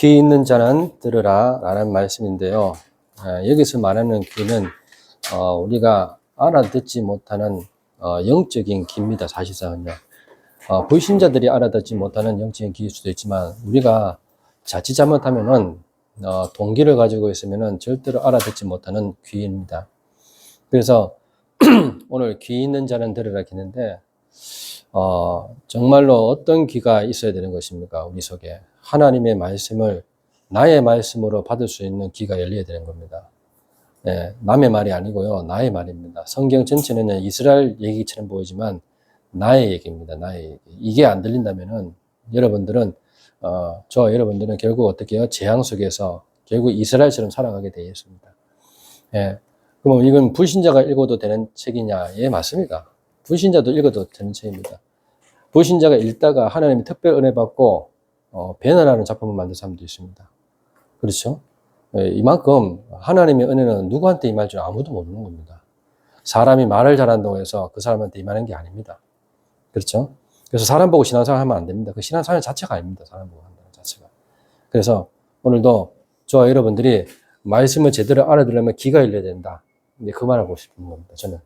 귀 있는 자는 들으라 라는 말씀인데요. 여기서 말하는 귀는 우리가 알아듣지 못하는 영적인 귀입니다. 사실상은요. 불신자들이 알아듣지 못하는 영적인 귀일 수도 있지만 우리가 자칫 잘못하면은 동기를 가지고 있으면은 절대로 알아듣지 못하는 귀입니다. 그래서 오늘 귀 있는 자는 들으라 했는데 정말로 어떤 귀가 있어야 되는 것입니까? 우리 속에 하나님의 말씀을 나의 말씀으로 받을 수 있는 귀가 열려야 되는 겁니다. 네, 남의 말이 아니고요, 나의 말입니다. 성경 전체는 이스라엘 얘기처럼 보이지만 나의 얘기입니다. 나의 얘기. 이게 안 들린다면은 여러분들은 여러분들은 결국 어떻게 해요? 재앙 속에서 결국 이스라엘처럼 살아가게 되어 있습니다. 예. 그럼 이건 불신자가 읽어도 되는 책이냐? 예, 맞습니다. 불신자도 읽어도 되는 책입니다. 불신자가 읽다가 하나님이 특별 은혜 받고 배난하는 작품을 만든 사람도 있습니다. 그렇죠? 예, 이만큼 하나님의 은혜는 누구한테 임할 줄 아무도 모르는 겁니다. 사람이 말을 잘한다고 해서 그 사람한테 임하는 게 아닙니다. 그렇죠? 그래서 사람 보고 신앙생활 하면 안 됩니다. 그 신앙생활 자체가 아닙니다. 사람 보고 한다는 자체가. 그래서 오늘도 저와 여러분들이 말씀을 제대로 알아들으려면 귀가 열려야 된다. 근데 그 말하고 싶은 겁니다. 저는.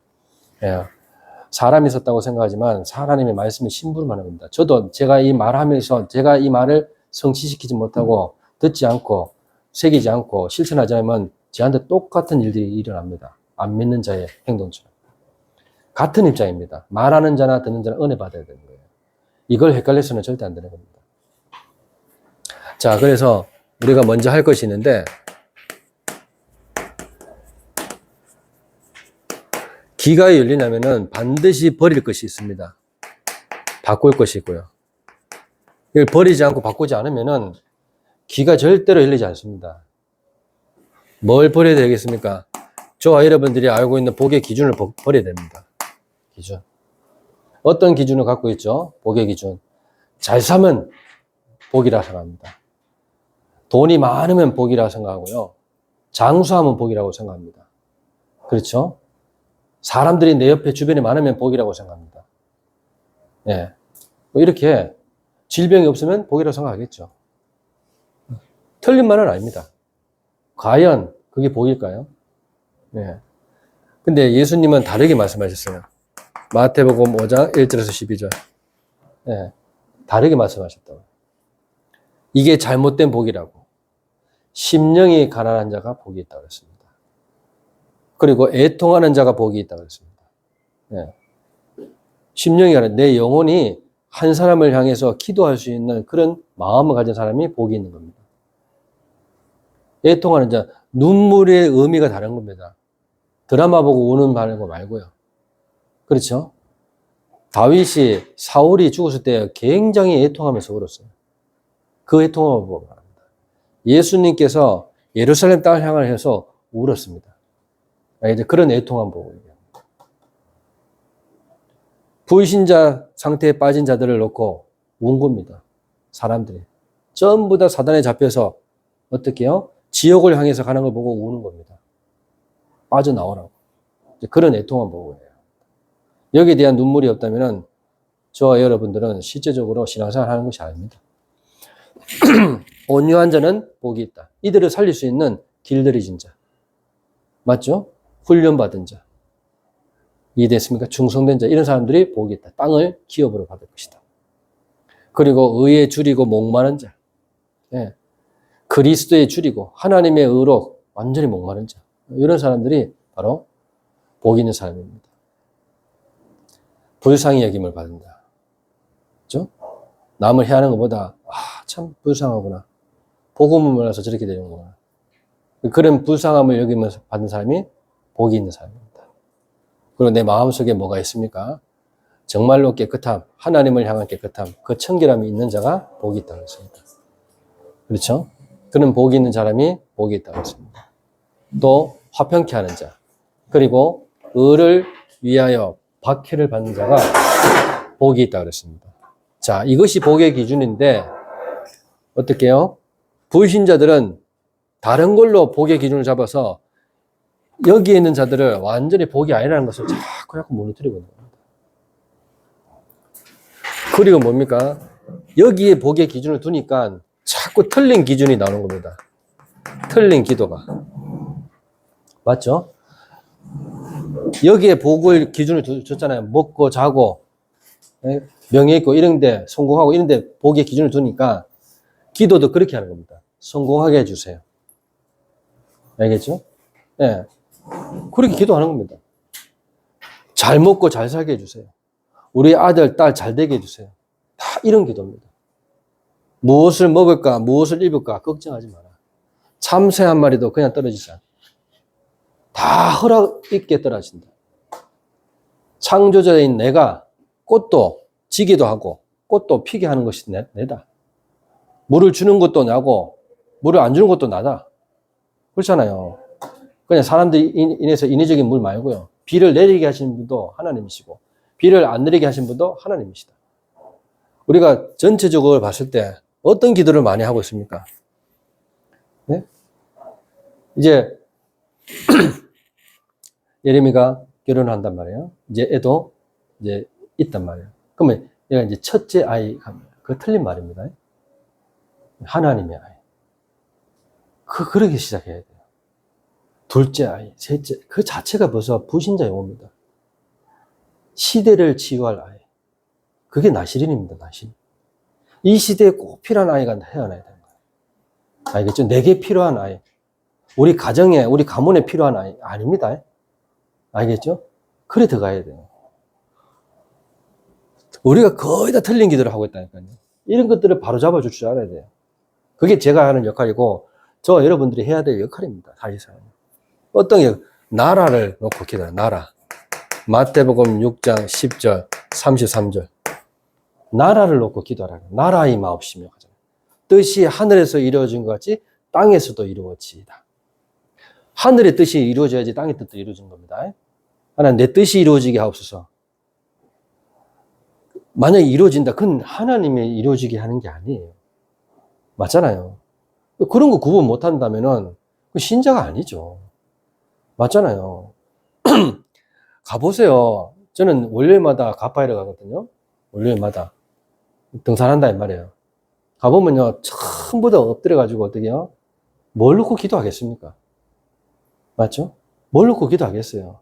예. 사람이 있었다고 생각하지만 하나님의 말씀이 심부름하는 겁니다. 저도 제가 이 말하면서 제가 이 말을 성취시키지 못하고 듣지 않고 새기지 않고 실천하지 않으면 저한테 똑같은 일들이 일어납니다. 안 믿는 자의 행동처럼. 같은 입장입니다. 말하는 자나 듣는 자는 은혜 받아야 되는 거예요. 이걸 헷갈려서는 절대 안 되는 겁니다. 자, 그래서 우리가 먼저 할 것이 있는데 귀가 열리려면은 반드시 버릴 것이 있습니다. 바꿀 것이 있고요. 이걸 버리지 않고 바꾸지 않으면은 귀가 절대로 열리지 않습니다. 뭘 버려야 되겠습니까? 저와 여러분들이 알고 있는 복의 기준을 버려야 됩니다. 기준. 어떤 기준을 갖고 있죠? 복의 기준. 잘 사면 복이라 생각합니다. 돈이 많으면 복이라고 생각하고요. 장수하면 복이라고 생각합니다. 그렇죠? 사람들이 내 옆에 주변에 많으면 복이라고 생각합니다. 예. 이렇게 질병이 없으면 복이라고 생각하겠죠. 틀린 말은 아닙니다. 과연 그게 복일까요? 예. 근데 예수님은 다르게 말씀하셨어요. 마태복음 5장 1절에서 12절. 예. 다르게 말씀하셨다고. 이게 잘못된 복이라고. 심령이 가난한 자가 복이 있다고 했습니다. 그리고 애통하는 자가 복이 있다고 했습니다. 예. 심령이 가난한 내 영혼이 한 사람을 향해서 기도할 수 있는 그런 마음을 가진 사람이 복이 있는 겁니다. 애통하는 자, 눈물의 의미가 다른 겁니다. 드라마 보고 우는 말고요. 그렇죠? 사울이 죽었을 때 굉장히 애통하면서 울었어요. 그 애통함을 보고 말합니다. 예수님께서 예루살렘 땅을 향해서 울었습니다. 이제 그런 애통함 보고 얘기합니다. 불신자 상태에 빠진 자들을 놓고 운 겁니다. 사람들이. 전부 다 사단에 잡혀서 어떻게 해요? 지옥을 향해서 가는 걸 보고 우는 겁니다. 빠져나오라고. 그런 애통함 보고 해요. 여기에 대한 눈물이 없다면 저와 여러분들은 실제적으로 신앙생활 하는 것이 아닙니다. 온유한 자는 복이 있다. 이들을 살릴 수 있는 길들이진 자. 맞죠? 훈련받은 자. 이해됐습니까? 충성된 자. 이런 사람들이 복이 있다. 땅을 기업으로 받을 것이다. 그리고 의에 줄이고 목마른 자. 예. 그리스도에 줄이고 하나님의 의로 완전히 목마른 자. 이런 사람들이 바로 복 있는 사람입니다. 불쌍히 여김을 받는다. 그렇죠? 남을 해하는 것보다 참 불쌍하구나. 복음을 몰라서 저렇게 되는구나. 그런 불쌍함을 여기면서 받는 사람이 복이 있는 사람입니다. 그리고 내 마음속에 뭐가 있습니까? 정말로 깨끗함, 하나님을 향한 깨끗함, 그 청결함이 있는 자가 복이 있다고 했습니다. 그렇죠? 그런 복이 있는 사람이 복이 있다고 했습니다. 또 화평케 하는 자, 그리고 의를 위하여 박해를 받는 자가 복이 있다고 그랬습니다. 자, 이것이 복의 기준인데 어떻게 해요? 불신자들은 다른 걸로 복의 기준을 잡아서 여기에 있는 자들을 완전히 복이 아니라는 것을 자꾸 무너뜨리고 있는 겁니다. 그리고 뭡니까? 여기에 복의 기준을 두니까 자꾸 자꾸 틀린 기준이 나오는 겁니다. 틀린 기도가. 맞죠? 여기에 복을 기준을 줬잖아요. 먹고 자고 명예 있고 이런데 성공하고 이런데 복의 기준을 두니까 기도도 그렇게 하는 겁니다. 성공하게 해주세요. 알겠죠? 예. 네. 그렇게 기도하는 겁니다. 잘 먹고 잘 살게 해주세요. 우리 아들, 딸 잘 되게 해주세요. 다 이런 기도입니다. 무엇을 먹을까, 무엇을 입을까 걱정하지 마라. 참새 한 마리도 그냥 떨어지지 않아. 다 허락 있게 떨어진다. 창조자인 내가 꽃도 지기도 하고 꽃도 피게 하는 것이 내다. 물을 주는 것도 나고 물을 안 주는 것도 나다. 그렇잖아요. 그냥 사람들이 인해서 인위적인 물 말고요. 비를 내리게 하신 분도 하나님이시고 비를 안 내리게 하신 분도 하나님이시다. 우리가 전체적으로 봤을 때 어떤 기도를 많이 하고 있습니까? 네? 이제 예레미가 결혼을 한단 말이에요. 이제 애도 이제 있단 말이에요. 그러면 얘가 이제 첫째 아이가 그 틀린 말입니다. 하나님의 아이. 그렇게 시작해야 돼요. 둘째 아이, 셋째, 그 자체가 벌써 불신자 용어입니다. 시대를 치유할 아이. 그게 나시린입니다, 나시린. 이 시대에 꼭 필요한 아이가 태어나야 되는 거예요. 알겠죠? 내게 필요한 아이. 우리 가정에, 우리 가문에 필요한 아이. 아닙니다. 알겠죠? 그래 들어가야 돼요. 우리가 거의 다 틀린 기도를 하고 있다니까요. 이런 것들을 바로 잡아줄 줄 알아야 돼요. 그게 제가 하는 역할이고, 저 여러분들이 해야 될 역할입니다. 사실상. 어떤 게, 나라를 놓고 기도해요. 나라. 마태복음 6장 10절, 33절. 나라를 놓고 기도하라. 나라의 마옵시며 하잖아요. 뜻이 하늘에서 이루어진 것 같이 땅에서도 이루어지이다. 하늘의 뜻이 이루어져야지 땅의 뜻도 이루어진 겁니다. 하나님 내 뜻이 이루어지게 하옵소서. 만약에 이루어진다. 그건 하나님이 이루어지게 하는 게 아니에요. 맞잖아요. 그런 거 구분 못 한다면은 신자가 아니죠. 맞잖아요. 가보세요. 저는 월요일마다 가파이를 가거든요. 월요일마다. 등산한다 이 말이에요. 가보면요. 전부 다 엎드려가지고 어떻게 해요? 뭘 놓고 기도하겠습니까? 맞죠? 뭘 놓고 기도하겠어요?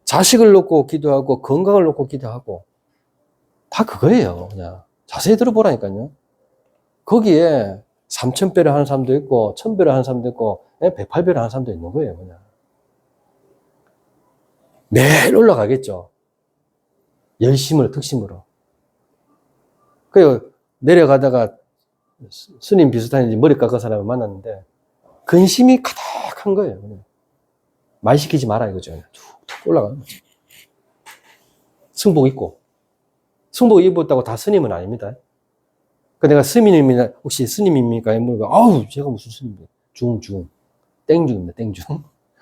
자식을 놓고 기도하고 건강을 놓고 기도하고 다 그거예요. 그냥 자세히 들어보라니까요. 거기에 3,000배를 하는 사람도 있고 1,000배를 하는 사람도 있고 108배를 하는 사람도 있는 거예요. 그냥 매일 올라가겠죠. 열심으로 특심으로. 그래서 내려가다가 스님 비슷한 머리 깎은 사람을 만났는데 근심이 가득한 거예요. 그냥. 말 시키지 마라 이거죠. 그냥 툭툭 올라가는 거죠. 승복 입고. 승복 입었다고 다 스님은 아닙니다. 그 내가 스님이나 혹시 스님입니까? 물어봐. 아우 제가 무슨 스님이에요. 중. 땡중입니다. 땡중.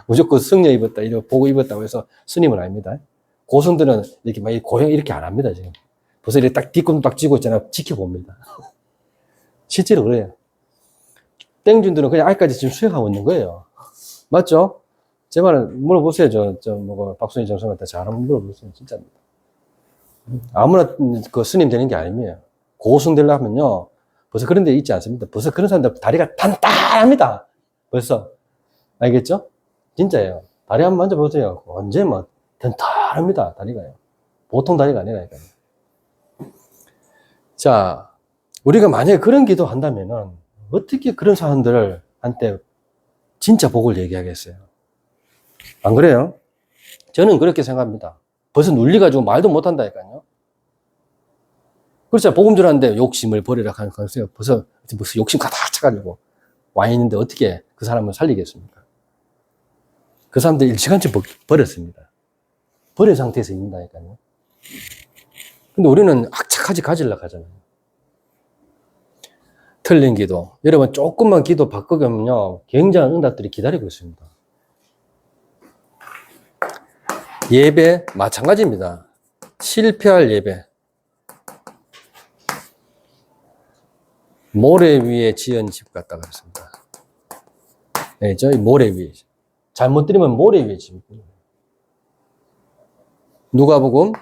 무조건 승려 입었다, 이렇게 보고 입었다고 해서 스님은 아닙니다. 고승들은 이렇게 막 고형 이렇게 안 합니다, 지금. 벌써 이렇게 딱 뒷꿈 딱 쥐고 있잖아요. 지켜봅니다. 실제로 그래요. 땡준들은 그냥 아직까지 지금 수행하고 있는 거예요. 맞죠? 제 말은 물어보세요. 박순희 정성한테 잘 한번 물어보세요. 진짜입니다. 아무나 그 스님 되는 게 아니에요. 고승 되려면요. 벌써 그런 데 있지 않습니까? 벌써 그런 사람들 다리가 단단합니다. 벌써. 알겠죠? 진짜예요. 다리 한번 만져보세요. 언제 뭐, 단단합니다. 다리가요. 보통 다리가 아니라니까요. 자, 우리가 만약에 그런 기도 한다면은, 어떻게 그런 사람들을 한테 진짜 복을 얘기하겠어요? 안 그래요? 저는 그렇게 생각합니다. 벌써 눌려가지고 말도 못 한다니까요. 그렇죠. 복음 전하는데 욕심을 버리라 하는 거였어요. 벌써 욕심 가득 차가지고 와 있는데 어떻게 그 사람을 살리겠습니까? 그 사람들 일찌감치 버렸습니다. 버린 상태에서 있는다니까요. 근데 우리는 악착같이 가지려고 하잖아요. 틀린 기도. 여러분, 조금만 기도 바꾸면요, 굉장한 응답들이 기다리고 있습니다. 예배, 마찬가지입니다. 실패할 예배. 모래 위에 지은 집 같다 그랬습니다. 네, 저희 모래 위에. 잘못 들으면 모래 위에 집. 누가복음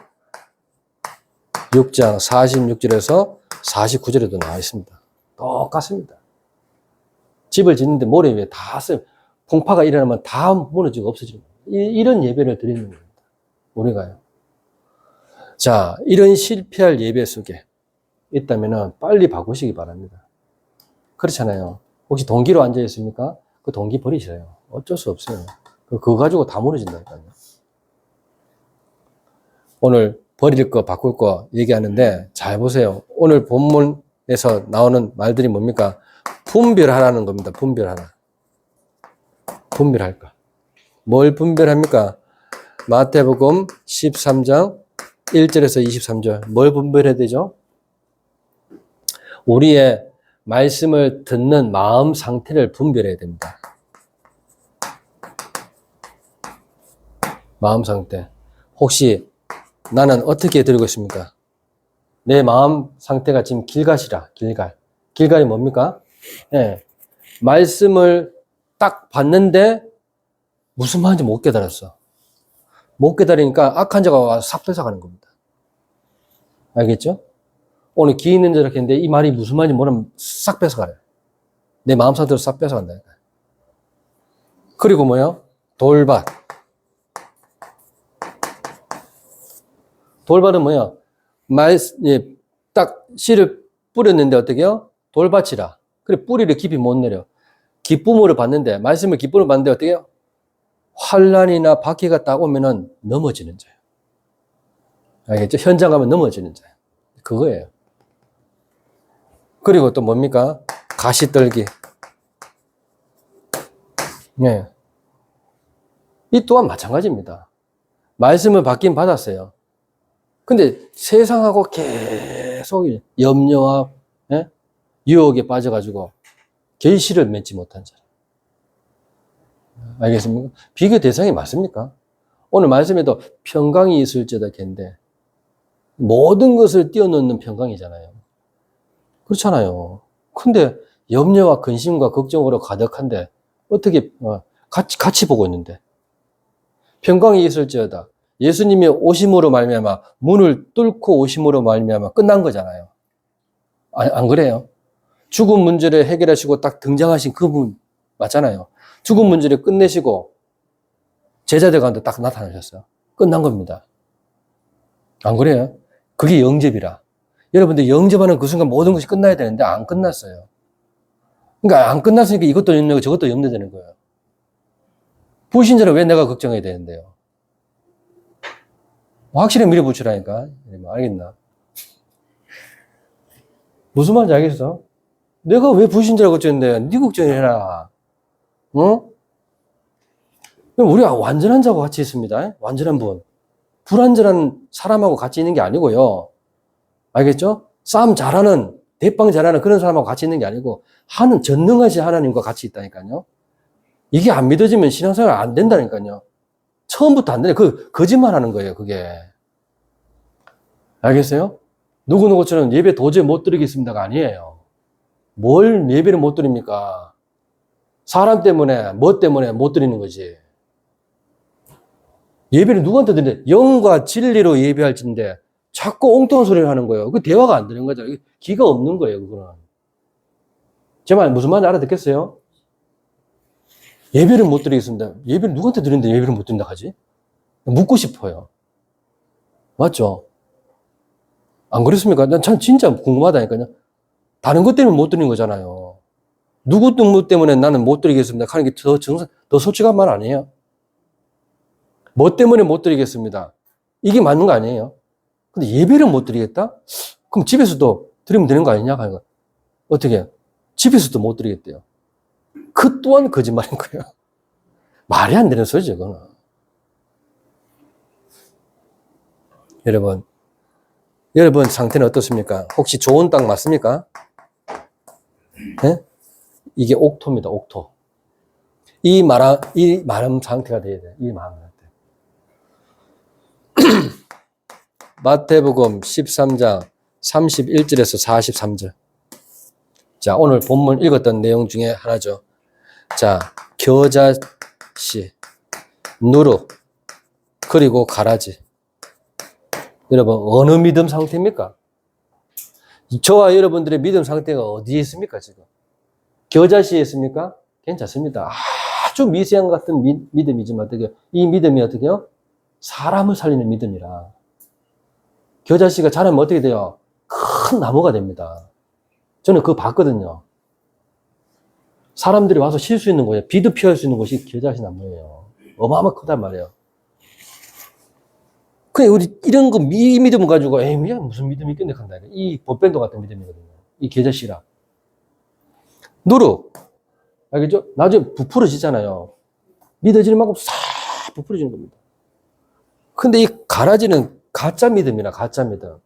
6장 46절에서 49절에도 나와 있습니다. 똑같습니다. 집을 짓는데 모래 위에 다 풍파가 일어나면 다 무너지고 없어지는 거예요. 이런 예배를 드리는 겁니다. 우리가요. 자, 이런 실패할 예배 속에 있다면 빨리 바꾸시기 바랍니다. 그렇잖아요. 혹시 동기로 앉아 있습니까? 그 동기 버리셔요. 어쩔 수 없어요. 그거 가지고 다 무너진다니까요. 오늘 버릴 거, 바꿀 거 얘기하는데 잘 보세요. 오늘 본문에서 나오는 말들이 뭡니까? 분별하라는 겁니다. 분별하라. 분별할까? 뭘 분별합니까? 마태복음 13장 1절에서 23절. 뭘 분별해야 되죠? 우리의 말씀을 듣는 마음 상태를 분별해야 됩니다. 마음 상태. 혹시 나는 어떻게 들고 있습니까? 내 마음 상태가 지금 길갓이라, 길갈. 길갈이 뭡니까? 예. 말씀을 딱 봤는데 무슨 말인지 못 깨달았어. 못 깨달으니까 악한 자가 와서 싹 뺏어가는 겁니다. 알겠죠? 오늘 기 있는 자라 했는데 이 말이 무슨 말인지 모르면 싹 뺏어가요. 내 마음 상태로 싹 뺏어간다니까. 그리고 뭐요? 돌밭. 돌밭은 뭐야? 딱 씨를 뿌렸는데 어떻게요? 돌밭이라. 그래, 뿌리를 깊이 못 내려. 기쁨으로 봤는데, 말씀을 기쁨으로 봤는데 어떻게요? 환란이나 박해가 딱 오면은 넘어지는 자예요. 알겠죠? 현장 가면 넘어지는 자예요. 그거예요. 그리고 또 뭡니까? 가시떨기. 네. 이 또한 마찬가지입니다. 말씀을 받긴 받았어요. 근데 세상하고 계속 염려와 유혹에 빠져가지고 결실을 맺지 못한 자예요. 알겠습니까? 비교 대상이 맞습니까? 오늘 말씀에도 평강이 있을지어다 겐데 모든 것을 뛰어넘는 평강이잖아요. 그렇잖아요. 근데 염려와 근심과 걱정으로 가득한데 어떻게 같이 보고 있는데 평강이 있을지어다. 예수님이 오심으로 말미암아 문을 뚫고 오심으로 말미암아 끝난 거잖아요. 안 그래요? 죽음 문제를 해결하시고 딱 등장하신 그분 맞잖아요. 죽음 문제를 끝내시고 제자들 가운데 딱 나타나셨어요. 끝난 겁니다. 안 그래요? 그게 영접이라. 여러분들 영접하는 그 순간 모든 것이 끝나야 되는데 안 끝났어요. 그러니까 안 끝났으니까 이것도 염려고 저것도 염려되는 거예요. 불신자를 왜 내가 걱정해야 되는데요? 확실히 밀어붙이라니까. 알겠나? 무슨 말인지 알겠어? 내가 왜 불신자라고 걱정했는데 네 걱정해라. 어? 우리가 완전한 자하고 같이 있습니다. 완전한 분. 불완전한 사람하고 같이 있는 게 아니고요. 알겠죠? 싸움 잘하는, 대빵 잘하는 그런 사람하고 같이 있는 게 아니고 전능하신 하나님과 같이 있다니까요. 이게 안 믿어지면 신앙생활 안 된다니까요. 처음부터 안 되네. 거짓말 하는 거예요, 그게. 알겠어요? 누구누구처럼 예배 도저히 못 드리겠습니다가 아니에요. 뭘 예배를 못 드립니까? 사람 때문에, 뭐 때문에 못 드리는 거지. 예배를 누구한테 드리는데, 영과 진리로 예배할진데, 자꾸 엉뚱한 소리를 하는 거예요. 그 대화가 안 되는 거죠. 기가 없는 거예요, 그거는. 제 말 무슨 말인지 알아듣겠어요? 예배를 못 드리겠습니다. 예배를 누구한테 드리는데 예배를 못 드린다 하지? 묻고 싶어요. 맞죠? 안 그렇습니까? 난 참 진짜 궁금하다니까요. 다른 것 때문에 못 드리는 거잖아요. 누구 때문에 나는 못 드리겠습니다 하는 게 더 솔직한 말 아니에요? 뭐 때문에 못 드리겠습니다. 이게 맞는 거 아니에요? 근데 예배를 못 드리겠다? 그럼 집에서도 드리면 되는 거 아니냐? 하는 거. 어떻게? 집에서도 못 드리겠대요. 그 또한 거짓말인 거예요. 말이 안 되는 소리죠, 그거는. 여러분 상태는 어떻습니까? 혹시 좋은 땅 맞습니까? 네? 이게 옥토입니다, 옥토. 이 마음 상태가 돼야 돼요. 이 마음 상태. 마태복음 13장 31절에서 43절. 자, 오늘 본문 읽었던 내용 중에 하나죠. 자, 겨자씨, 누룩, 그리고 가라지. 여러분, 어느 믿음 상태입니까? 저와 여러분들의 믿음 상태가 어디에 있습니까, 지금? 겨자씨였습니까? 괜찮습니다. 아주 미세한 같은 믿음이지만 어떻게, 이 믿음이 어떻게요? 사람을 살리는 믿음이라. 겨자씨가 자라면 어떻게 돼요? 큰 나무가 됩니다. 저는 그거 봤거든요. 사람들이 와서 쉴 수 있는 곳이에요. 비도 피할 수 있는 곳이 겨자씨 나무예요. 어마어마 크단 말이에요. 그래, 우리 이런 거, 이 믿음을 가지고, 에이, 무슨 믿음이 있겠네, 한다. 이 법밴도 같은 믿음이거든요. 이 겨자씨라. 누룩. 알겠죠? 나중에 부풀어지잖아요. 믿어지는 만큼 싹 부풀어지는 겁니다. 근데 이 가라지는 가짜 믿음이나 가짜 믿음.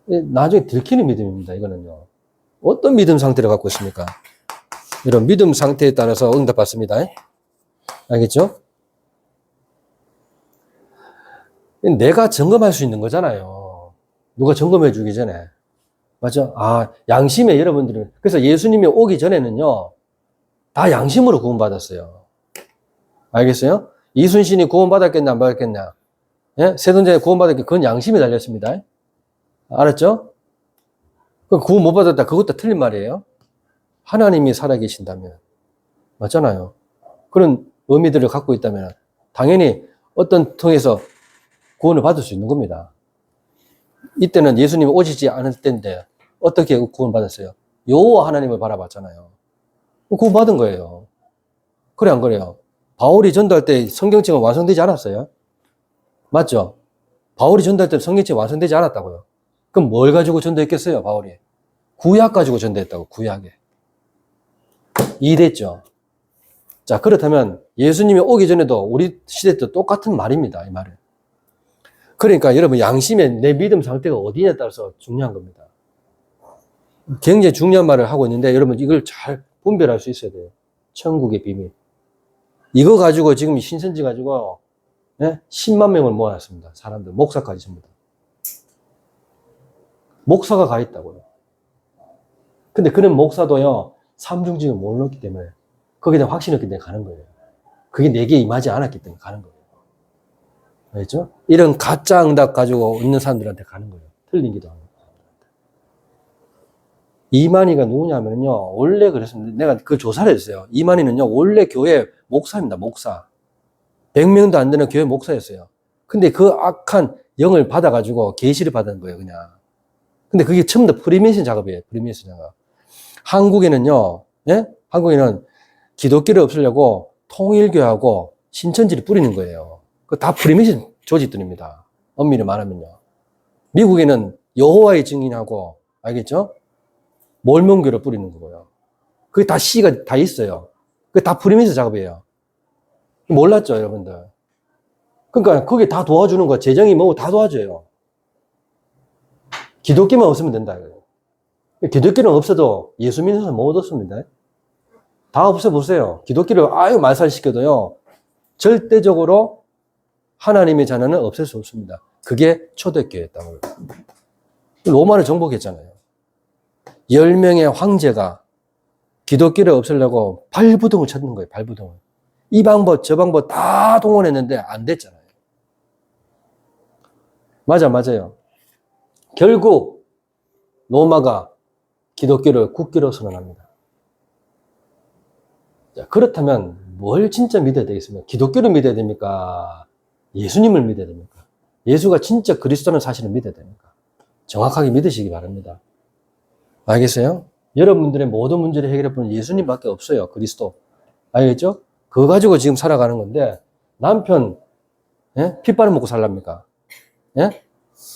나중에 들키는 믿음입니다, 이거는요. 어떤 믿음 상태를 갖고 있습니까? 이런 믿음 상태에 따라서 응답받습니다. 알겠죠? 내가 점검할 수 있는 거잖아요. 누가 점검해 주기 전에. 맞죠? 아, 양심에 여러분들이. 그래서 예수님이 오기 전에는요, 다 양심으로 구원받았어요. 알겠어요? 이순신이 구원받았겠냐, 안 받았겠냐? 예? 세돈자에 구원받았겠냐? 그건 양심에 달렸습니다. 알았죠? 구원 못 받았다. 그것도 틀린 말이에요. 하나님이 살아계신다면. 맞잖아요. 그런 의미들을 갖고 있다면, 당연히 어떤 통해서 구원을 받을 수 있는 겁니다. 이때는 예수님이 오시지 않을 때인데, 어떻게 구원받았어요? 여호와 하나님을 바라봤잖아요. 구원받은 거예요. 그래, 안 그래요? 바울이 전도할 때 성경책은 완성되지 않았어요? 맞죠? 바울이 전도할 때 성경책이 완성되지 않았다고요. 그럼 뭘 가지고 전도했겠어요, 바울이? 구약 가지고 전도했다고, 구약에. 이해됐죠? 자, 그렇다면 예수님이 오기 전에도 우리 시대 때 똑같은 말입니다, 이 말은. 그러니까 여러분, 양심의 내 믿음 상태가 어디냐에 따라서 중요한 겁니다. 굉장히 중요한 말을 하고 있는데, 여러분, 이걸 잘 분별할 수 있어야 돼요. 천국의 비밀. 이거 가지고 지금 신천지 가지고, 네? 10만 명을 모아놨습니다. 사람들, 목사까지 전부 다. 목사가 가 있다고요. 근데 그런 목사도요, 삼중직을 못 넣었기 때문에, 거기에 대한 확신이 없기 때문에 가는 거예요. 그게 내게 임하지 않았기 때문에 가는 거예요. 알겠죠? 이런 가짜 응답 가지고 있는 사람들한테 가는 거예요. 틀린 기도 하는 사람들한테. 이만희가 누구냐면요, 원래 그랬습니다. 내가 그 조사를 했어요. 이만희는요, 원래 교회 목사입니다, 목사. 100명도 안 되는 교회 목사였어요. 근데 그 악한 영을 받아가지고 계시를 받은 거예요, 그냥. 근데 그게 전부 다 프리메이슨 작업이에요, 프리메이슨 작업. 한국에는요, 예? 한국에는 기독교를 없애려고 통일교하고 신천지를 뿌리는 거예요. 그 다 프리메이슨 조직들입니다. 엄밀히 말하면요. 미국에는 여호와의 증인하고, 알겠죠? 몰몬교를 뿌리는 거고요. 그게 다 C가 다 있어요. 그게 다 프리메이슨 작업이에요. 몰랐죠, 여러분들? 그러니까 그게 다 도와주는 거야. 재정이 뭐고 다 도와줘요. 기독교만 없으면 된다. 기독교는 없어도 예수 믿는 사람 못 얻습니다. 다 없애보세요. 기독교를 아유 말살시켜도요, 절대적으로 하나님의 자녀는 없앨 수 없습니다. 그게 초대교회였다고요. 로마를 정복했잖아요. 10명의 황제가 기독교를 없애려고 발부동을 찾는 거예요, 발부동을. 이 방법, 저 방법 다 동원했는데 안 됐잖아요. 맞아요. 결국 로마가 기독교를 국교로 선언합니다. 자, 그렇다면 뭘 진짜 믿어야 되겠습니까? 기독교를 믿어야 됩니까? 예수님을 믿어야 됩니까? 예수가 진짜 그리스도라는 사실을 믿어야 됩니까? 정확하게 믿으시기 바랍니다. 알겠어요? 여러분들의 모든 문제를 해결해 보는 예수님밖에 없어요. 그리스도. 알겠죠? 그거 가지고 지금 살아가는 건데, 남편, 예? 핏바람 먹고 살랍니까? 예?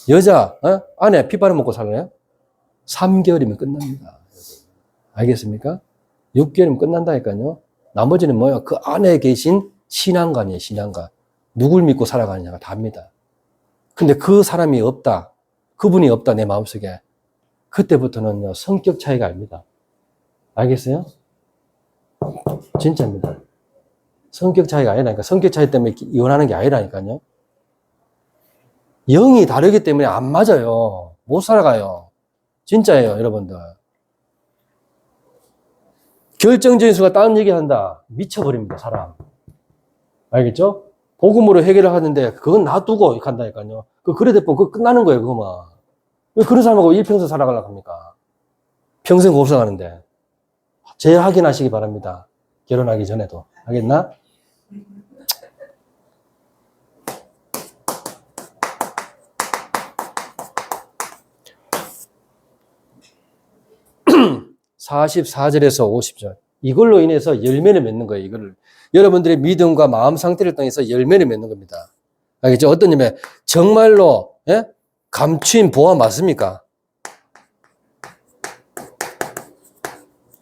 여자, 아내 핏바람 먹고 살래요? 3개월이면 끝납니다. 알겠습니까? 6개월이면 끝난다니까요. 나머지는 뭐예요? 그 안에 계신 신앙관이에요, 신앙관. 누굴 믿고 살아가느냐가 답니다. 근데 그 사람이 없다, 그분이 없다, 내 마음속에. 그때부터는요, 성격 차이가 아닙니다. 알겠어요? 진짜입니다. 성격 차이가 아니라니까. 성격 차이 때문에 이혼하는 게 아니라니까요. 영이 다르기 때문에 안 맞아요. 못 살아가요. 진짜예요, 여러분들. 결정적인 수가 다른 얘기 한다. 미쳐버립니다, 사람. 알겠죠? 복음으로 해결을 하는데, 그건 놔두고 간다니까요. 그래 대포 그거 끝나는 거예요, 그거만. 왜 그런 사람하고 일평생 살아가려고 합니까? 평생 곱살가는데. 재확인하시기 바랍니다. 결혼하기 전에도. 알겠나? (44절에서 50절) 이걸로 인해서 열매를 맺는 거예요. 이거를 여러분들의 믿음과 마음 상태를 통해서 열매를 맺는 겁니다. 알겠죠? 어떤 님의 정말로 감추인 보화 맞습니까?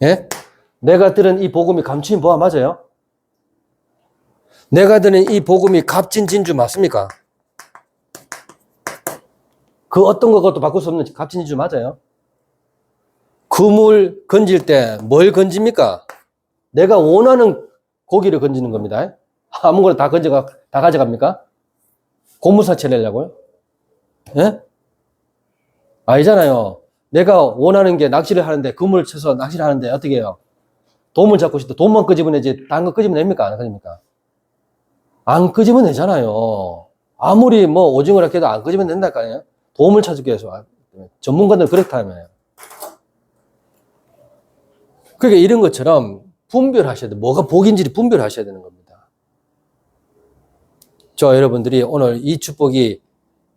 예? 내가 들은 이 복음이 감추인 보화 맞아요? 내가 들은 이 복음이 값진 진주 맞습니까? 그 어떤 것도 바꿀 수 없는 값진 진주 맞아요? 그물 건질 때 뭘 건집니까? 내가 원하는 고기를 건지는 겁니다. 아무거나 다 가져갑니까? 고무사치 내려고요? 예? 아니잖아요. 내가 원하는 게 낚시를 하는데, 그물을 쳐서 낚시를 하는데 어떻게 해요? 돔을 잡고 싶다. 돔만 끄집어내지, 다른 거 끄집어냅니까? 안 끄집니까? 안 끄집어내잖아요. 아무리 뭐 오징어라 해도 안 끄집어낸다니까요. 돔을 찾기 위해서. 전문가들 그렇다며요. 그러니까 이런 것처럼 분별하셔야 돼요. 뭐가 복인지 분별하셔야 되는 겁니다. 저 여러분들이 오늘 이 축복이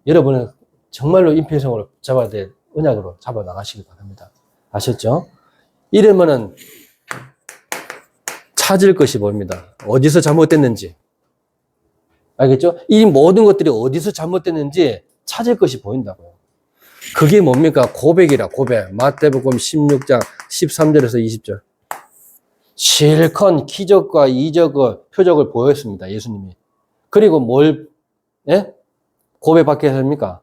여러분은 정말로 임평생으로 잡아야 될 언약으로 잡아 나가시기 바랍니다. 아셨죠? 이러면은 찾을 것이 보입니다. 어디서 잘못됐는지. 알겠죠? 이 모든 것들이 어디서 잘못됐는지 찾을 것이 보인다고요. 그게 뭡니까? 고백이라, 고백. 마태복음 16장 13절에서 20절. 실컷 기적과 이적과 표적을 보였습니다. 예수님이. 그리고 뭘 고백받게 합니까?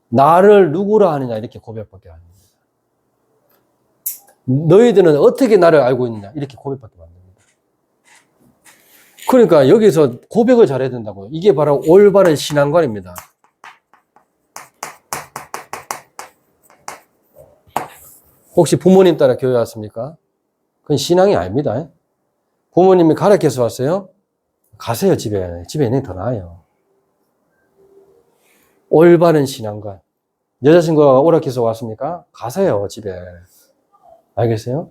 나를 누구라 하느냐 이렇게 고백받게 합니다. 너희들은 어떻게 나를 알고 있느냐 이렇게 고백받게 만듭니다. 그러니까 여기서 고백을 잘해야 된다고요. 이게 바로 올바른 신앙관입니다. 혹시 부모님 따라 교회 왔습니까? 그건 신앙이 아닙니다. 부모님이 가르쳐서 왔어요? 가세요, 집에. 집에 있는 게 더 나아요. 올바른 신앙관. 여자친구가 오락해서 왔습니까? 가세요, 집에. 알겠어요?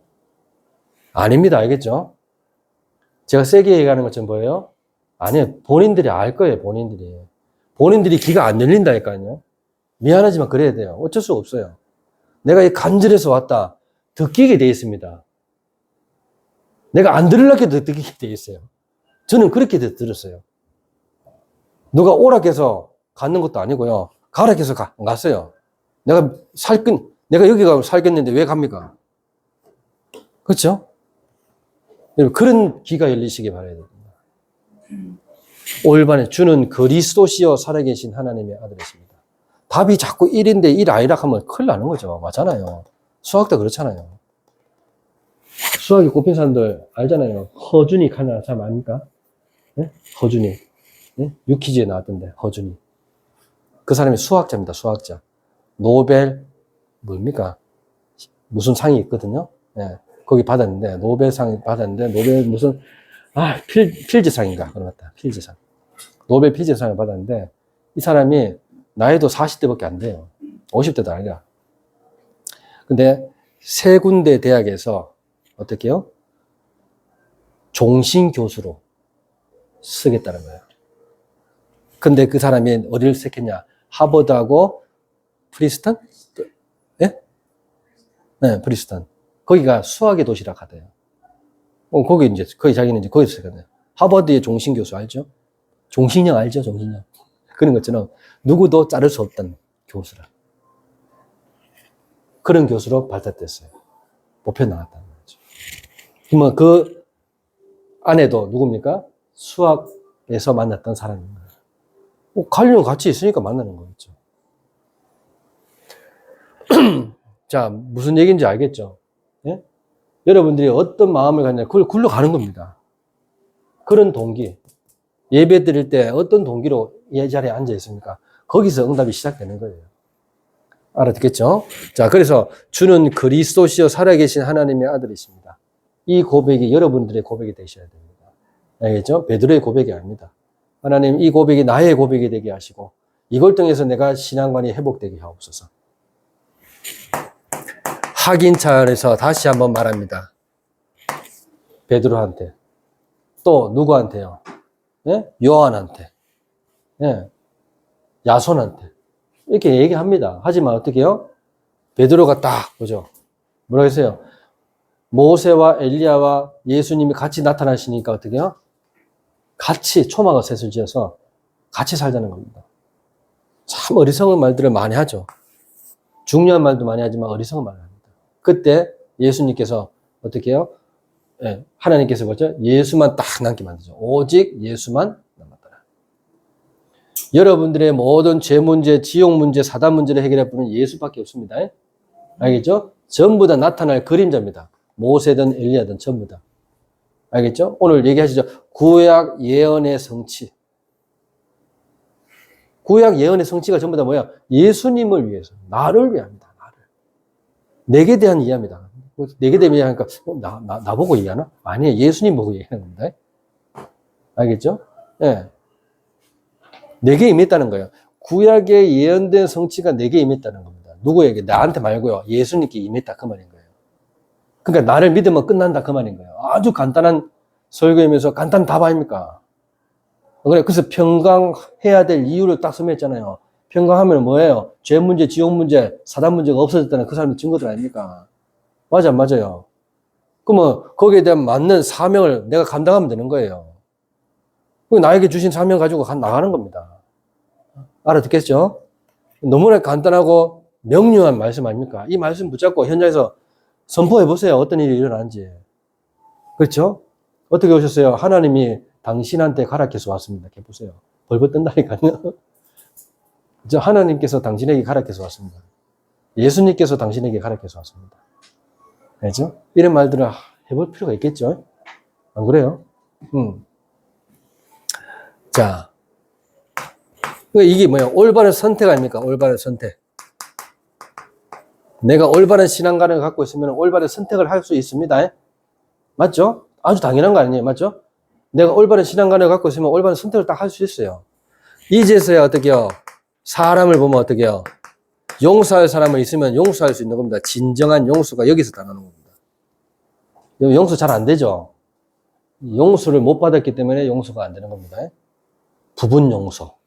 아닙니다. 알겠죠? 제가 세게 얘기하는 것처럼 뭐예요? 아니에요. 본인들이 알 거예요, 본인들이. 본인들이 귀가 안 열린다니까요. 미안하지만 그래야 돼요. 어쩔 수가 없어요. 내가 간절해서 왔다. 듣기게 돼 있습니다. 내가 안 들으려고 해도 듣기게 돼 있어요. 저는 그렇게 들었어요. 누가 오락해서 갔는 것도 아니고요. 가락해서 갔어요. 내가 여기 가서 살겠는데 왜 갑니까? 그렇죠? 그런 귀가 열리시기 바라야 됩니다. 올바른 주는 그리스도시여 살아계신 하나님의 아들이십니다. 답이 자꾸 1인데 1 아니라 하면 큰일 나는 거죠. 맞잖아요. 수학도 그렇잖아요. 수학이 꼽힌 사람들 알잖아요. 허준이 하나 참 아닙니까? 네? 허준이. 네? 유퀴즈에 나왔던데, 허준이. 그 사람이 수학자입니다, 수학자. 노벨, 뭡니까? 무슨 상이 있거든요. 네. 거기 받았는데, 노벨상 받았는데, 노벨 무슨, 필즈상인가? 그런 것 같다. 필즈상. 노벨 필즈상을 받았는데, 이 사람이 나이도 40대밖에 안 돼요. 50대도 아니라. 근데 세 군데 대학에서 어떻게 해요? 종신 교수로 쓰겠다는 거예요. 근데 그 사람이 어디를 택했냐? 하버드하고 프리스턴? 예? 네, 프리스턴. 거기가 수학의 도시라 하대요. 거기 자기는 이제 거기서 쓰거든요. 하버드의 종신 교수 알죠? 종신형 알죠? 종신형. 그런 것처럼 누구도 자를 수 없던 교수라. 그런 교수로 발탁됐어요. 뽑혀 나왔다는 거죠. 그러면 그 아내도 누굽니까? 수학에서 만났던 사람인 거예요. 관련 같이 있으니까 만나는 거겠죠. 자, 무슨 얘기인지 알겠죠? 예? 여러분들이 어떤 마음을 갖냐, 그걸 굴러가는 겁니다. 그런 동기. 예배 드릴 때 어떤 동기로 이 자리에 앉아 있습니까? 거기서 응답이 시작되는 거예요. 알아듣겠죠? 자, 그래서 주는 그리스도시여 살아계신 하나님의 아들이십니다. 이 고백이 여러분들의 고백이 되셔야 됩니다. 알겠죠? 베드로의 고백이 아닙니다. 하나님, 이 고백이 나의 고백이 되게 하시고 이걸 통해서 내가 신앙관이 회복되게 하옵소서. 확인 차원에서 다시 한번 말합니다. 베드로한테. 또 누구한테요? 예? 요한한테. 예. 야손한테. 이렇게 얘기합니다. 하지만 어떻게 해요? 베드로가 딱 보죠. 뭐라고 했어요? 모세와 엘리야와 예수님이 같이 나타나시니까 어떻게 해요? 같이 초막을 셋을 지어서 같이 살자는 겁니다. 참 어리석은 말들을 많이 하죠. 중요한 말도 많이 하지만 어리석은 말을 합니다. 그때 예수님께서 어떻게 해요? 예, 하나님께서 뭐죠? 예수만 딱 남게 만들죠. 오직 예수만 남았더라. 여러분들의 모든 죄 문제, 지옥 문제, 사단 문제를 해결할 분은 예수밖에 없습니다. 알겠죠? 전부 다 나타날 그림자입니다. 모세든 엘리야든 전부 다. 알겠죠? 오늘 얘기하시죠. 구약 예언의 성취. 구약 예언의 성취가 전부 다 뭐야? 예수님을 위해서. 나를 위합니다. 나를. 내게 대한 이해입니다. 내게 대한 이해하니까, 나보고 이해하나? 아니에요. 예수님 보고 얘기하는 겁니다. 알겠죠? 예. 네. 내게 임했다는 거예요. 구약에 예언된 성취가 내게 임했다는 겁니다. 누구에게? 나한테 말고요. 예수님께 임했다. 그 말인 거예요. 그러니까 나를 믿으면 끝난다. 그 말인 거예요. 아주 간단한 설교이면서 간단한 답 아닙니까? 그래서 평강해야 될 이유를 딱 설명했잖아요. 평강하면 뭐예요? 죄 문제, 지옥 문제, 사단 문제가 없어졌다는 그 사람의 증거들 아닙니까? 맞아, 안 맞아요? 그러면 거기에 대한 맞는 사명을 내가 감당하면 되는 거예요. 나에게 주신 사명 가지고 나가는 겁니다. 알아듣겠죠? 너무나 간단하고 명료한 말씀 아닙니까? 이 말씀 붙잡고 현장에서 선포해 보세요. 어떤 일이 일어나는지. 그렇죠? 어떻게 오셨어요? 하나님이 당신한테 가락해서 왔습니다. 이렇게 보세요. 벌벌 뜬다니까요. 하나님께서 당신에게 가락해서 왔습니다. 예수님께서 당신에게 가락해서 왔습니다. 알죠? 이런 말들을 해볼 필요가 있겠죠? 안 그래요? 자, 이게 뭐야? 올바른 선택 아닙니까? 올바른 선택. 내가 올바른 신앙관을 갖고 있으면 올바른 선택을 할 수 있습니다. 맞죠? 아주 당연한 거 아니에요? 맞죠? 내가 올바른 신앙관을 갖고 있으면 올바른 선택을 딱 할 수 있어요. 이제서야 어떻게요? 사람을 보면 어떻게요? 용서할 사람을 있으면 용서할 수 있는 겁니다. 진정한 용서가 여기서 나오는 겁니다. 용서 잘 안 되죠? 용서를 못 받았기 때문에 용서가 안 되는 겁니다. 부분 용서.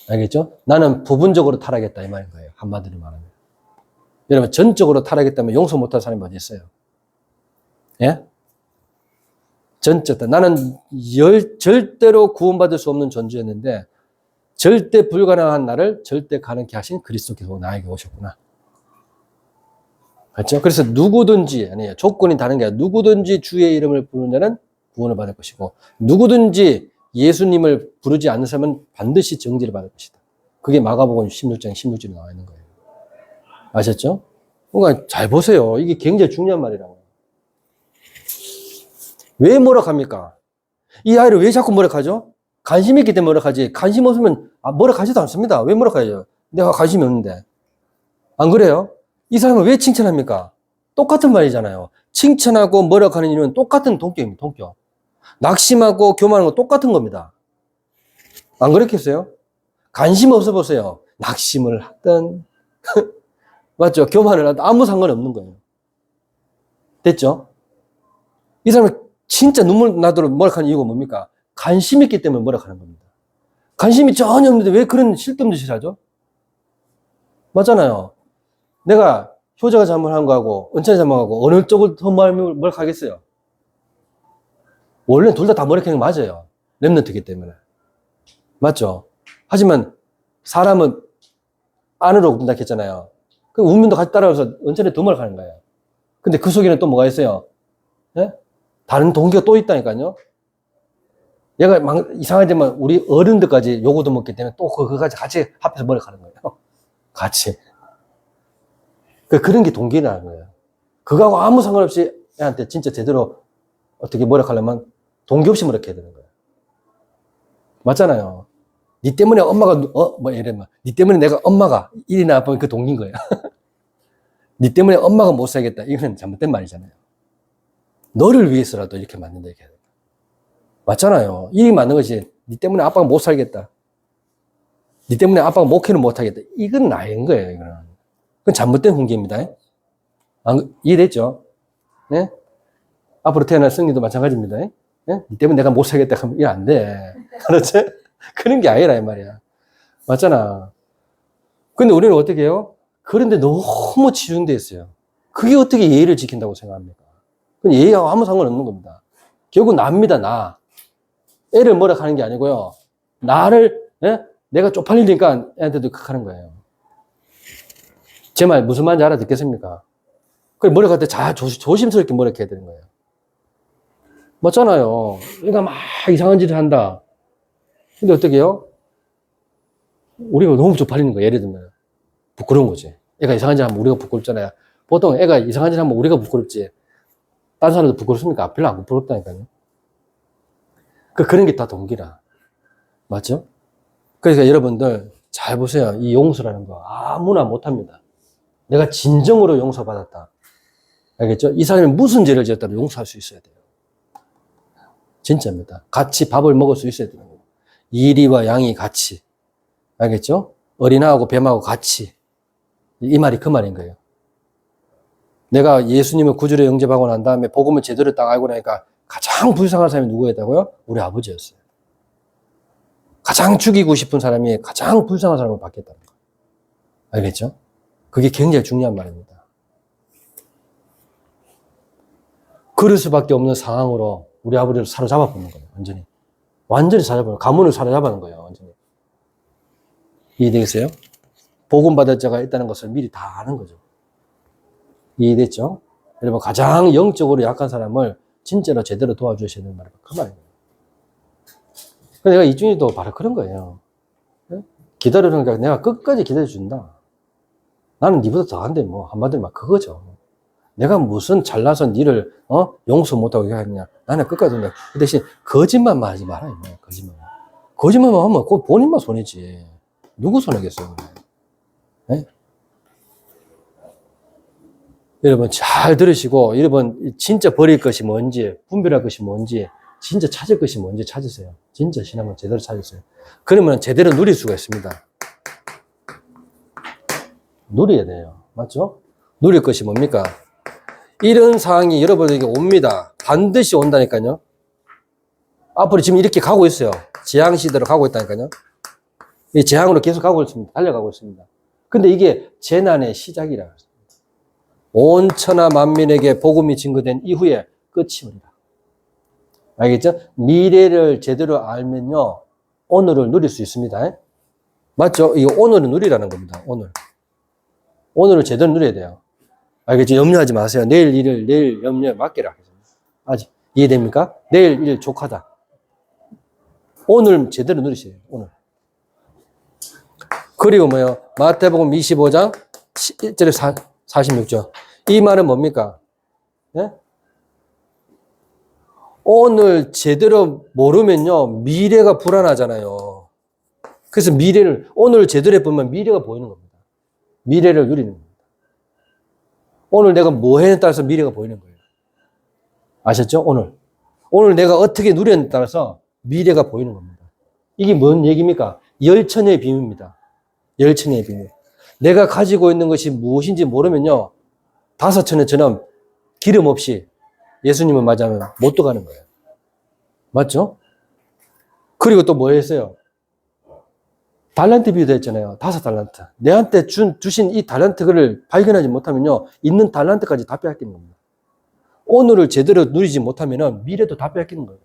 알겠죠? 나는 부분적으로 타락했다 이 말인 거예요. 한마디로 말하면. 여러분 전적으로 타락했다면 용서 못할 사람이 어디 있어요? 예? 전적. 나는 절대로 구원받을 수 없는 존재였는데 절대 불가능한 나를 절대 가능케 하신 그리스도께서 나에게 오셨구나. 그렇죠? 그래서 누구든지, 아니에요. 조건이 다른 게 아니라 누구든지 주의 이름을 부르는 자는 구원을 받을 것이고 누구든지 예수님을 부르지 않는 사람은 반드시 정죄를 받을 것이다. 그게 마가복음 16장 16절에 나와 있는 거예요. 아셨죠? 그러니까 잘 보세요. 이게 굉장히 중요한 말이라고. 왜 뭐락합니까? 이 아이를 왜 자꾸 뭐락하죠? 관심이 있기 때문에 뭐락하지. 관심 없으면 뭐락하지도 않습니다. 왜 뭐락해요? 내가 관심이 없는데. 안 그래요? 이 사람을 왜 칭찬합니까? 똑같은 말이잖아요. 칭찬하고 뭐락하는 이유는 똑같은 동격입니다. 동격. 낙심하고 교만하는 거 똑같은 겁니다. 안 그렇겠어요? 관심 없어 보세요. 낙심을 하든 맞죠? 교만을 하든 아무 상관없는 거예요. 됐죠? 이 사람이 진짜 눈물 나도록 뭐락하는 이유가 뭡니까? 관심 있기 때문에 뭐락하는 겁니다. 관심이 전혀 없는데 왜 그런 쓸데없는 짓을 하죠? 맞잖아요. 내가 효자가 잘못한 거하고 은찬이 잘못하고 어느 쪽을 더 뭐락하겠어요? 원래는 둘 다 뭐락하는 게 맞아요. 렘넌트이기 때문에. 맞죠? 하지만 사람은 안으로 군다 했잖아요. 그 운명도 같이 따라와서 은찬이 더 뭐락하는 거예요. 근데 그 속에는 또 뭐가 있어요? 예? 다른 동기가 또 있다니까요. 얘가 이상하지만 우리 어른들까지 요거도 먹기 때문에 또 그거까지 같이 합해서 뭐락하는 거예요. 같이. 그런 게 동기라는 거예요. 그거하고 아무 상관없이 애한테 진짜 제대로 어떻게 뭐락하려면 동기 없이 뭐락해야 되는 거예요. 맞잖아요. 니 때문에 엄마가 이러면 니 때문에 내가 엄마가 일이나 아프면 그 동기인 거예요. 니 때문에 엄마가 못 살겠다. 이건 잘못된 말이잖아요. 너를 위해서라도 이렇게 만든다 이렇게 해야 돼요. 맞잖아요. 일이 맞는 것이 니 때문에 아빠가 못 살겠다. 니 때문에 아빠가 목회는 못 하겠다. 이건 나인 거예요. 이거는. 그건 잘못된 훈계입니다. 이해됐죠? 네? 앞으로 태어날 성리도 마찬가지입니다. 네? 이 때문에 내가 못 살겠다 하면 이거 안 돼. 그렇지? 그런 게 아니라 이 말이야. 맞잖아. 근데 우리는 어떻게 해요? 그런데 너무 치중돼 있어요. 그게 어떻게 예의를 지킨다고 생각합니까? 그건 예의하고 아무 상관없는 겁니다. 결국 나입니다, 나. 애를 뭐라 하는 게 아니고요. 나를, 예? 내가 쪽팔리니까 애한테도 하는 거예요. 제 말 무슨 말인지 알아듣겠습니까? 그래, 뭐라 할 때 조심스럽게 뭐라 해야 되는 거예요. 맞잖아요. 그러니까 막 이상한 짓을 한다. 근데 어떻게 해요? 우리가 너무 쪽팔리는 거예요. 예를 들면. 부끄러운 거지. 애가 이상한 짓 하면 우리가 부끄럽잖아요. 보통 애가 이상한 짓 하면 우리가 부끄럽지. 딴 사람도 부끄럽습니까? 별로 안 부끄럽다니까요. 그런 게 다 동기라. 맞죠? 그러니까 여러분들 잘 보세요. 이 용서라는 거 아무나 못합니다. 내가 진정으로 용서받았다. 알겠죠? 이 사람이 무슨 죄를 지었다도 용서할 수 있어야 돼요. 진짜입니다. 같이 밥을 먹을 수 있어야 돼요. 이리와 양이 같이. 알겠죠? 어린아하고 뱀하고 같이. 이 말이 그 말인 거예요. 내가 예수님을 구주로 영접하고 난 다음에 복음을 제대로 딱 알고 나니까 가장 불쌍한 사람이 누구였다고요? 우리 아버지였어요. 가장 죽이고 싶은 사람이 가장 불쌍한 사람을 받겠다는 거예요. 알겠죠? 그게 굉장히 중요한 말입니다. 그럴 수밖에 없는 상황으로 우리 아버지를 사로잡아 보는 거예요. 완전히. 완전히 사로잡아, 가문을 사로잡아는 거예요. 완전히. 이해되겠어요? 복음 받을 자가 있다는 것을 미리 다 아는 거죠. 이해됐죠? 여러분, 가장 영적으로 약한 사람을 진짜로 제대로 도와주셔야 되는 말이에요. 그 말이에요. 내가 이준이도 바로 그런 거예요. 기다리는 게 내가 끝까지 기다려준다. 나는 니보다 더한데 뭐 한마디로 막 그거죠. 내가 무슨 잘나서 니를 용서 못하고 하느냐. 나는 끝까지 된다. 그 대신 거짓말만 하지 마라. 거짓말만 하면 그거 본인만 손해지. 누구 손해겠어요? 네? 여러분 잘 들으시고 여러분 진짜 버릴 것이 뭔지 분별할 것이 뭔지 진짜 찾을 것이 뭔지 찾으세요. 진짜 신앙을 제대로 찾으세요. 그러면 제대로 누릴 수가 있습니다. 누려야 돼요. 맞죠? 누릴 것이 뭡니까? 이런 상황이 여러분에게 옵니다. 반드시 온다니까요. 앞으로 지금 이렇게 가고 있어요. 재앙시대로 가고 있다니까요. 이 재앙으로 계속 가고 있습니다. 달려가고 있습니다. 근데 이게 재난의 시작이라. 온 천하 만민에게 복음이 증거된 이후에 끝이 온다. 알겠죠? 미래를 제대로 알면요. 오늘을 누릴 수 있습니다. 맞죠? 이 오늘을 누리라는 겁니다. 오늘을 제대로 누려야 돼요. 알겠죠? 염려하지 마세요. 내일 일을 내일 염려에 맡기라. 아직 이해됩니까? 내일 일 족하다. 오늘 제대로 누리세요. 오늘. 그리고 뭐요? 마태복음 25장 1절에 46절. 이 말은 뭡니까? 네? 오늘 제대로 모르면요. 미래가 불안하잖아요. 그래서 오늘 제대로 해보면 미래가 보이는 겁니다. 미래를 누리는 겁니다. 오늘 내가 뭐 했냐에 따라서 미래가 보이는 거예요. 아셨죠? 오늘 내가 어떻게 누렸냐에 따라서 미래가 보이는 겁니다. 이게 뭔 얘기입니까? 열천의 비밀입니다. 열천의 비밀. 내가 가지고 있는 것이 무엇인지 모르면요. 다섯천에처럼 기름 없이 예수님을 맞이하면 못 들어가는 거예요. 맞죠? 그리고 또 뭐 했어요? 달란트 비유도 했잖아요. 5달란트. 내한테 주신 이 달란트를 발견하지 못하면요. 있는 달란트까지 다 빼앗기는 겁니다. 오늘을 제대로 누리지 못하면은 미래도 다 빼앗기는 거예요.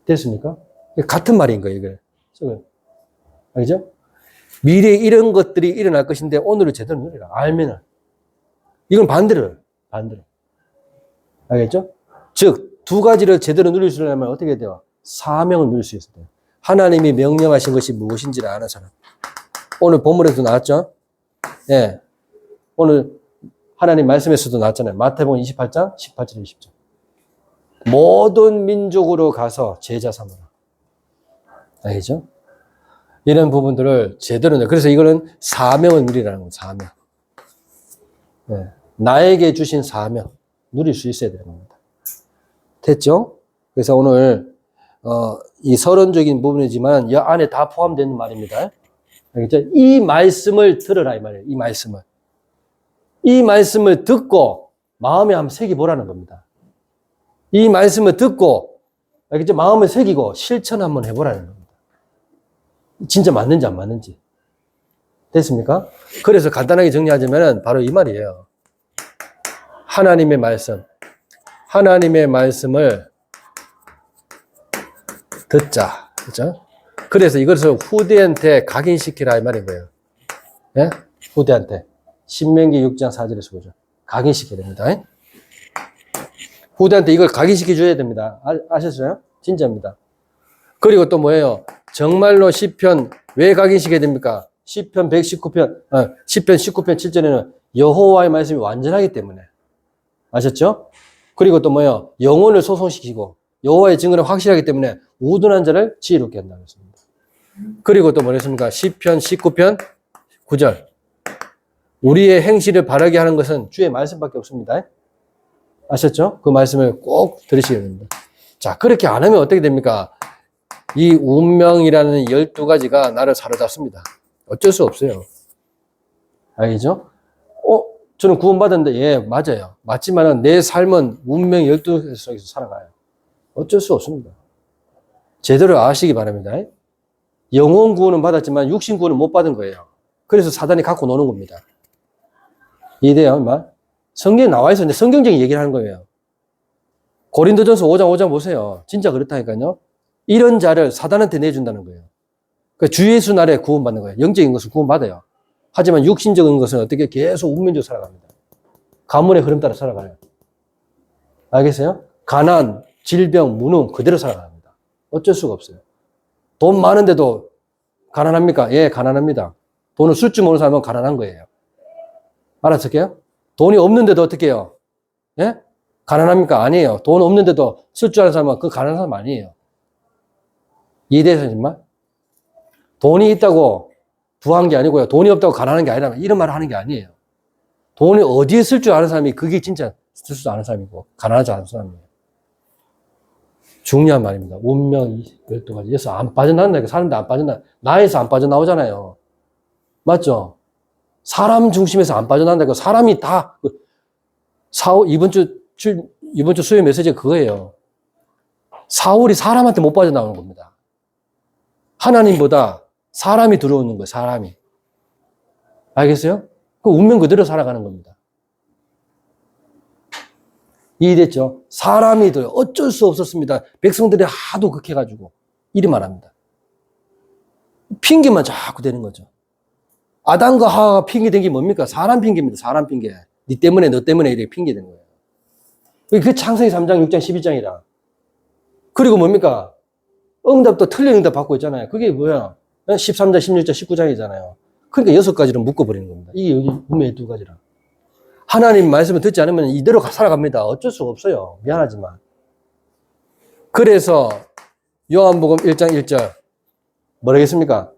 됐습니까? 같은 말인 거예요, 이게. 알죠? 미래에 이런 것들이 일어날 것인데 오늘을 제대로 누리라. 알면은. 이건 반대로. 알겠죠? 즉, 두 가지를 제대로 누릴 수 있려면 어떻게 해야 돼요? 사명을 누릴 수 있어야 돼요. 하나님이 명령하신 것이 무엇인지를 아는 사람. 오늘 본문에도 나왔죠? 예. 오늘 하나님 말씀에서도 나왔잖아요. 마태복음 28장 18절 20절. 모든 민족으로 가서 제자 삼으라. 알겠죠? 이런 부분들을 제대로, 그래서 이거는 사명을 누리라는 거예요. 사명. 네. 나에게 주신 사명 누릴 수 있어야 되는 겁니다. 됐죠? 그래서 오늘 이 서론적인 부분이지만 이 안에 다 포함되는 말입니다. 알겠죠? 이 말씀을 들으라 이 말이에요. 이 말씀을. 이 말씀을 듣고 마음에 한번 새겨보라는 겁니다. 이 말씀을 듣고 알겠죠? 마음을 새기고 실천 한번 해보라는 겁니다. 진짜 맞는지 안 맞는지. 됐습니까? 그래서 간단하게 정리하자면 바로 이 말이에요. 하나님의 말씀. 하나님의 말씀을 듣자. 그죠? 그래서 이것을 후대한테 각인시키라 이 말인 거예요. 예? 후대한테. 신명기 6장 4절에서 보죠. 각인시켜야 됩니다. 예? 후대한테 이걸 각인시켜 줘야 됩니다. 아셨어요? 진짜입니다. 그리고 또 뭐예요? 정말로 시편 왜 각인시켜야 됩니까? 시편 119편, 시편 19편 7절에는 여호와의 말씀이 완전하기 때문에. 아셨죠? 그리고 또 뭐예요? 영혼을 소송시키고 여호와의 증거는 확실하기 때문에 우둔한 자를 지혜롭게 한다고 했습니다. 그리고 또 뭐랬습니까? 시편 19편 9절. 우리의 행실을 바르게 하는 것은 주의 말씀밖에 없습니다. 아셨죠? 그 말씀을 꼭 들으셔야 됩니다. 자, 그렇게 안 하면 어떻게 됩니까? 이 운명이라는 12가지가 나를 사로잡습니다. 어쩔 수 없어요. 알겠죠? 저는 구원받았는데, 예, 맞아요. 맞지만은 내 삶은 운명 12가지 속에서 살아가요. 어쩔 수 없습니다. 제대로 아시기 바랍니다. 영혼 구원은 받았지만 육신 구원은 못 받은 거예요. 그래서 사단이 갖고 노는 겁니다. 이해돼요, 얼마? 성경에 나와 있어. 근데 성경적인 얘기를 하는 거예요. 고린도전서 5장 5장 보세요. 진짜 그렇다니까요. 이런 자를 사단한테 내준다는 거예요. 그러니까 주 예수 날에 구원받는 거예요. 영적인 것은 구원받아요. 하지만 육신적인 것은 어떻게 계속 운명적으로 살아갑니다. 가문의 흐름 따라 살아가요. 알겠어요? 가난, 질병, 무능 그대로 살아갑니다. 어쩔 수가 없어요. 돈 많은데도 가난합니까? 예, 가난합니다. 돈을 쓸 줄 모르는 사람은 가난한 거예요. 알았을게요? 돈이 없는데도 어떻게 해요? 예? 가난합니까? 아니에요. 돈 없는데도 쓸 줄 아는 사람은 그 가난한 사람 아니에요. 이해돼서 정말? 돈이 있다고 부한 게 아니고요. 돈이 없다고 가난한 게 아니라 이런 말을 하는 게 아니에요. 돈이 어디에 쓸 줄 아는 사람이 그게 진짜 쓸 줄 아는 사람이고 가난하지 않은 사람이에요. 중요한 말입니다. 운명 12가지. 여기서 안 빠져나온다니까. 사는데 안 빠져나. 나에서 안 빠져나오잖아요. 맞죠? 사람 중심에서 안 빠져나온다니까. 사람이 다 이번 주 수요 메시지가 그거예요. 사울이 사람한테 못 빠져나오는 겁니다. 하나님보다 사람이 들어오는 거예요, 사람이. 알겠어요? 그 운명 그대로 살아가는 겁니다. 이해됐죠? 사람이 들어요. 어쩔 수 없었습니다. 백성들이 하도 극해가지고. 이리 말합니다. 핑계만 자꾸 되는 거죠. 아담과 하와가 핑계 된 게 뭡니까? 사람 핑계입니다, 사람 핑계. 니 때문에, 너 때문에 이렇게 핑계 된 거예요. 그 창세기 3장, 6장, 12장이라. 그리고 뭡니까? 응답도 틀린 응답 받고 있잖아요. 그게 뭐야? 13장, 16장, 19장이잖아요. 그러니까 6가지로 묶어버리는 겁니다. 이게 여기 분명히 2가지라. 하나님 말씀을 듣지 않으면 이대로 살아갑니다. 어쩔 수가 없어요. 미안하지만. 그래서 요한복음 1장 1절 뭐라겠습니까?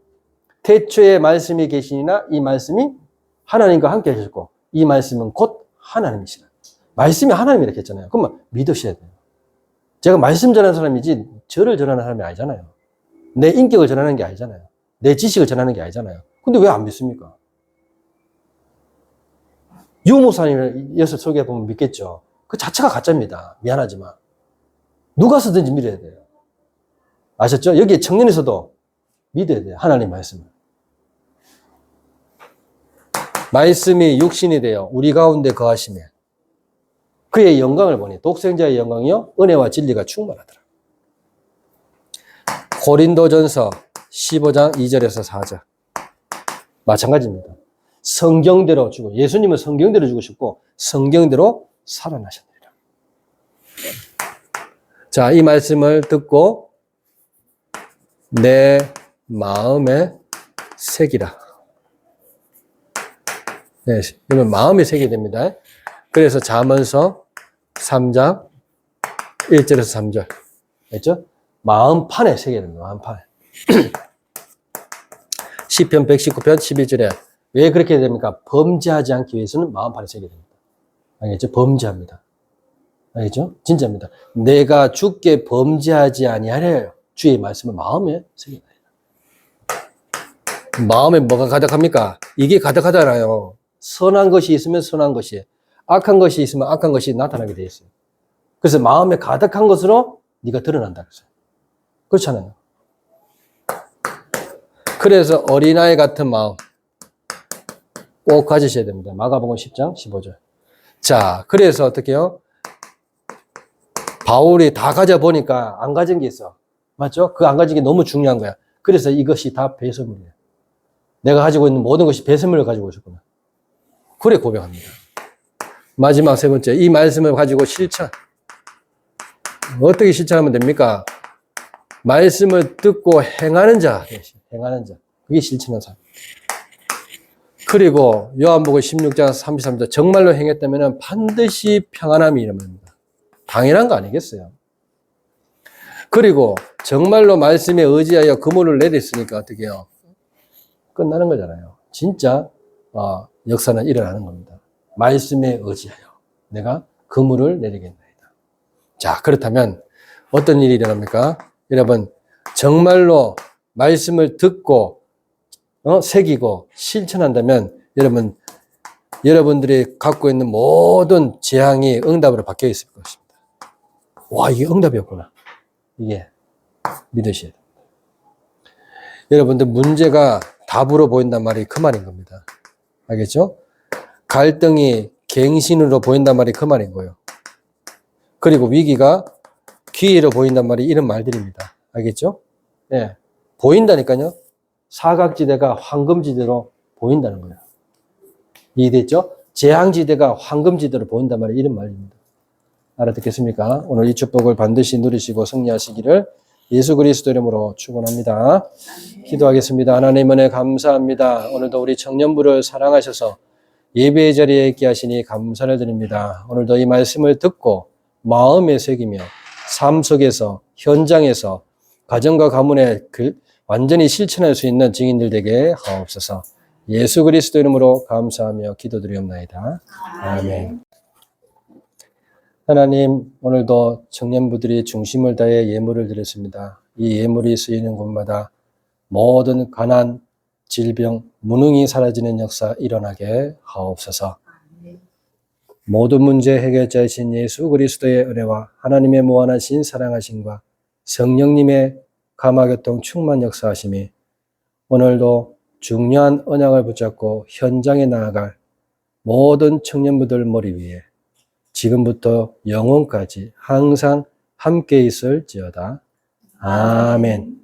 태초에 말씀이 계시니나 이 말씀이 하나님과 함께 하셨고 이 말씀은 곧 하나님이시라. 말씀이 하나님이라고 했잖아요. 그러면 믿으셔야 돼요. 제가 말씀 전하는 사람이지 저를 전하는 사람이 아니잖아요. 내 인격을 전하는 게 아니잖아요. 내 지식을 전하는 게 아니잖아요. 근데 왜 안 믿습니까? 유목사님을 소개해보면 믿겠죠. 그 자체가 가짜입니다. 미안하지만. 누가 쓰든지 믿어야 돼요. 아셨죠? 여기에 청년에서도 믿어야 돼요. 하나님 말씀을. 말씀이 육신이 되어 우리 가운데 거하시며 그의 영광을 보니 독생자의 영광이요 은혜와 진리가 충만하더라. 고린도전서 15장 2절에서 4절 마찬가지입니다. 성경대로 죽고 예수님은 성경대로 죽으셨고 성경대로 살아나셨느니라. 자, 이 말씀을 듣고 내 마음에 새기라. 네, 이건 마음에 새기게 됩니다. 그래서 잠언서 3장 1절에서 3절. 알죠? 마음판에 새겨야 됩니다. 마음판에. 시편 119편 11절에 왜 그렇게 됩니까? 범죄하지 않기 위해서는 마음판에 새겨야 됩니다. 알겠죠? 범죄합니다. 알겠죠? 진짜입니다. 내가 주께 범죄하지 아니하려 주의 말씀을 마음에 새겨야 됩니다. 마음에 뭐가 가득합니까? 이게 가득하잖아요. 선한 것이 있으면 선한 것이, 악한 것이 있으면 악한 것이 나타나게 돼 있어요. 그래서 마음에 가득한 것으로 네가 드러난다 그랬어요. 그렇잖아요. 그래서 어린아이 같은 마음 꼭 가지셔야 됩니다. 마가복음 10장 15절. 자, 그래서 어떻게 해요? 바울이 다 가져보니까 안 가진 게 있어. 맞죠? 그 안 가진 게 너무 중요한 거야. 그래서 이것이 다 배설물이에요. 내가 가지고 있는 모든 것이 배설물을 가지고 있었구나. 그래 고백합니다. 마지막 세 번째, 이 말씀을 가지고 실천. 어떻게 실천하면 됩니까? 말씀을 듣고 행하는 자. 행하는 자. 그게 실천한 삶. 그리고 요한복음 16장 33절 정말로 행했다면 반드시 평안함이 이릅니다. 당연한 거 아니겠어요? 그리고 정말로 말씀에 의지하여 그물을 내렸으니까 어떻게 해요? 끝나는 거잖아요. 진짜 역사는 일어나는 겁니다. 말씀에 의지하여 내가 그물을 내리겠나이다. 자, 그렇다면 어떤 일이 일어납니까? 여러분, 정말로 말씀을 듣고 새기고 실천한다면 여러분들이 갖고 있는 모든 재앙이 응답으로 바뀌어 있을 것입니다. 와, 이게 응답이었구나. 이게 믿으셔야 됩니다. 여러분들 문제가 답으로 보인단 말이 그 말인 겁니다. 알겠죠? 갈등이 갱신으로 보인단 말이 그 말인 거예요. 그리고 위기가 기회로 보인단 말이 이런 말들입니다. 알겠죠? 예. 보인다니까요. 사각지대가 황금지대로 보인다는 거예요. 이해됐죠? 재앙지대가 황금지대로 보인단 말이 이런 말입니다. 알아듣겠습니까? 오늘 이 축복을 반드시 누리시고 승리하시기를 예수 그리스도 이름으로 축원합니다. 기도하겠습니다. 하나님 은혜 감사합니다. 오늘도 우리 청년부를 사랑하셔서 예배의 자리에 있게 하시니 감사를 드립니다. 오늘도 이 말씀을 듣고 마음에 새기며 삶 속에서 현장에서 가정과 가문에 완전히 실천할 수 있는 증인들 되게 하옵소서. 예수 그리스도 이름으로 감사하며 기도드리옵나이다. 아멘. 하나님, 오늘도 청년부들이 중심을 다해 예물을 드렸습니다. 이 예물이 쓰이는 곳마다 모든 가난, 질병, 무능이 사라지는 역사 일어나게 하옵소서. 모든 문제 해결자이신 예수 그리스도의 은혜와 하나님의 무한하신 사랑하심과 성령님의 감화교통 충만 역사하심이 오늘도 중요한 언약을 붙잡고 현장에 나아갈 모든 청년부들 머리 위에 지금부터 영원까지 항상 함께 있을지어다. 아멘.